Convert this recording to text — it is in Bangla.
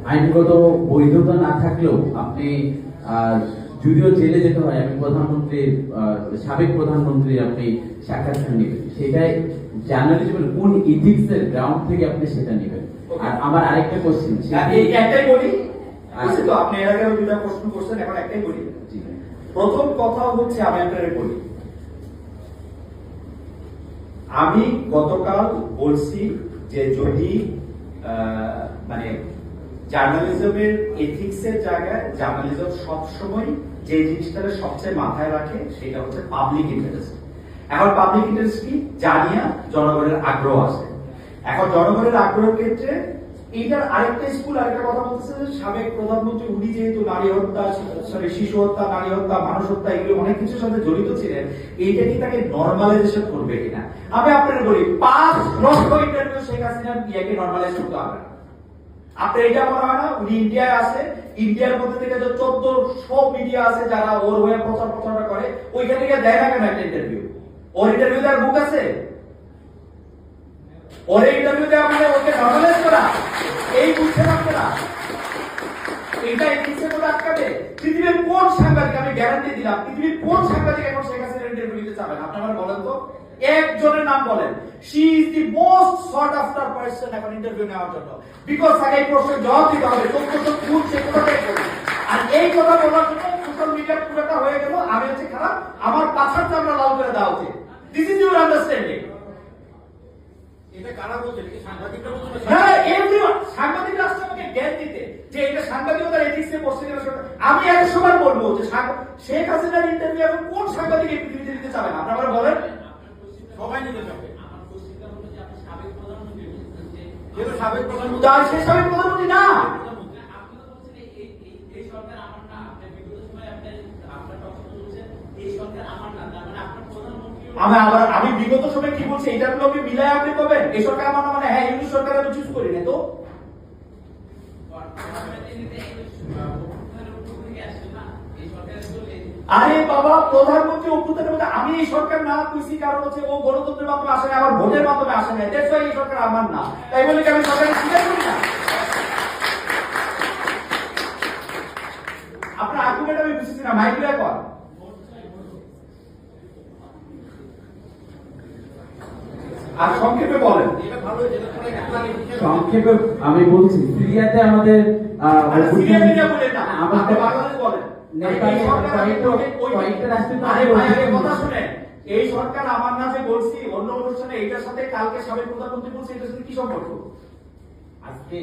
আইনগত বৈধতা না থাকলেও আপনি যদিও জেলে যেতে হয়, আমি প্রধানমন্ত্রীর সাবেক প্রধানমন্ত্রী আপনি সাক্ষাৎকার নেবেন, সেটাই জার্নালিজমের কোন ইথিক্সের গ্রাউন্ড থেকে আপনি সেটা নেবেন? আর আমার আরেকটা কোশ্চেন, একটাই বলি, তো আপনি এর আগে দুটা প্রশ্ন করছেন, এখন একটাই বলি। প্রথম কথা হচ্ছে, আমি আপনাদের বলি, আমি গতকাল বলছি যে যদি মানে জার্নালিজমের এথিক্সের জায়গায় জার্নালিজম সবসময় যে জিনিসটাকে সবচেয়ে মাথায় রাখে সেটা হচ্ছে পাবলিক ইন্টারেস্ট। এখন পাবলিক ইন্টারেস্ট কি জানিয়া জনগণের আগ্রহ আছে। এখন জনগণের আগ্রহের ক্ষেত্রে এইটার আরেকটা স্কুল আরেকটা কথা বলতেছে যে সাবেক প্রধানমন্ত্রী উনি যেহেতু নারী হত্যা, শিশু হত্যা, নারী হত্যা, মানুষ হত্যা এগুলো অনেক কিছুর সাথে জড়িত ছিলেন, এইটা কি তাকে নর্মালাইজেশন করবে কিনা? আমি আপনাদের বলি 5 লক্ষ ইন্টারভিউ শেখ হাসিনার বিয়াকে নর্মালাইজ করতে হবে না। আপনার এটা মনে হয় না উনি ইন্ডিয়ায় আছে, ইন্ডিয়ার মধ্যে থেকে যে 1400 মিডিয়া আছে যারা ওর হয়ে প্রচারটা করে, ওইখান থেকে দেয় না কেন একটা ইন্টারভিউ? ওর ইন্টারভিউ দেওয়ার বুক আছে? ওর ইন্টারভিউ দেওয়া মানে ওকে নর্মালাইজ করা, এই বুঝতে পারছে না। এটা এথিক্সে কোন আটকাবে? পৃথিবীর কোন সাংবাদিক, আমি গ্যারান্টি দিলাম, পৃথিবীর কোন সাংবাদিক এখন শেখ হাসিনার ইন্টারভিউ নিতে চাবেন? আপনারা বলেন তো, একজনের নাম বলেন। She is the most sort after person এখন ইন্টারভিউ নেওয়ার জন্য, বিকজ তাকে এই প্রশ্নের জবাব দিতে হবে, 1400 খুন সে কোথায় করবে। আর এই কথা বলার জন্য সোশ্যাল মিডিয়া পুরোটা হয়ে গেল আমি হচ্ছে খারাপ, আমার পাছার চামড়া লাল করে দেওয়া উচিত। This is your understanding. এটা কারা বলছে? এটা সাংবাদিকরা বলছে? হ্যাঁ, এভরিওয়ান। সাংবাদিকরা আসছে আমাকে জ্ঞান দিতে যে এটা সাংবাদিকতার এথিক্সে পড়ছে কিনা। আমি এক সময় বলবো যে শেখ হাসিনার ইন্টারভিউ এখন কোন সাংবাদিক এই পৃথিবীতে দিতে চাবেন? আপনারা বলেন। সবাই নিতে চাবে। আমার কোশ্চেনটা হলো যে আপনি সাবেক প্রধানমন্ত্রী বলছেন যে যেটা সাবেক প্রধানমন্ত্রী, তার সে সাবেক প্রধানমন্ত্রী না। আপনি তো বলছেন এই সরকার আমার না, আপনি বিগত সময় আপনার কথা বলছেন এই সরকার আমার না, তার মানে আপনার প্রধানমন্ত্রী। আমি বিগত সময় কি বলছি এটার লোকে মিলায় আপনি করবেন এই সরকার আমার না, মানে হ্যাঁ ইউনিট সরকার আমি চুজ করি না তো। আরে বাবা, প্রধানমন্ত্রী অভ্যুত্থানের মধ্যে আমি এই সরকার না কইছি, কারণ হচ্ছে ও গণতন্ত্রের মাধ্যমে আসে না, আমার ভোটের মাধ্যমে আসে না। দ্যাটস ওয়াই এই সরকার আমার না। তাই বলে কি আমি সরকারের স্বীকার করি না? আপনার আর্গুমেন্ট আমি বুঝতেছি না, মাইক দিয়ে কর। আর সংক্ষেপে বলেন। এটা ভালো, যেটা পরে সংক্ষেপে আমি বলছি, সিরিয়াতে আমাদের সিরিয়া মিডিয়া বলেন না, আমাদের বাংলাদেশ বলেন। কথা শুনেন, এই সরকার আমার না যে বলছি অন্য অনুষ্ঠানে, এইটার সাথে কালকে সাবেক প্রধানমন্ত্রী বলছে, এটার সাথে কি সম্পর্ক? আজকে